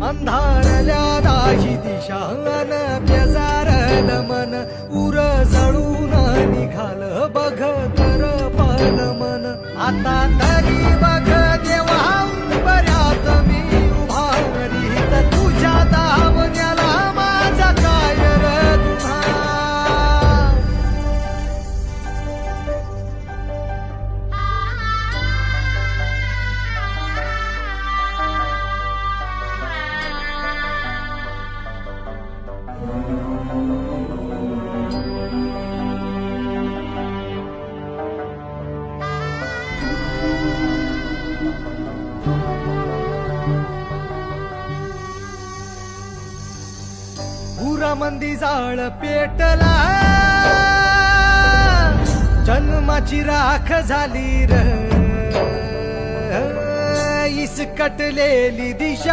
अंधारल्या दाही दिशा अन बेजारल मन उर जळून निघाल बघ तर पल मन आता तरी बघ देवा बऱ्यात मी उभारीत तुझ्या दावण्याला माझा काय र तुझा मंदी जाळ पेटला जन्माची राख झाली र इसकटलेली दिशा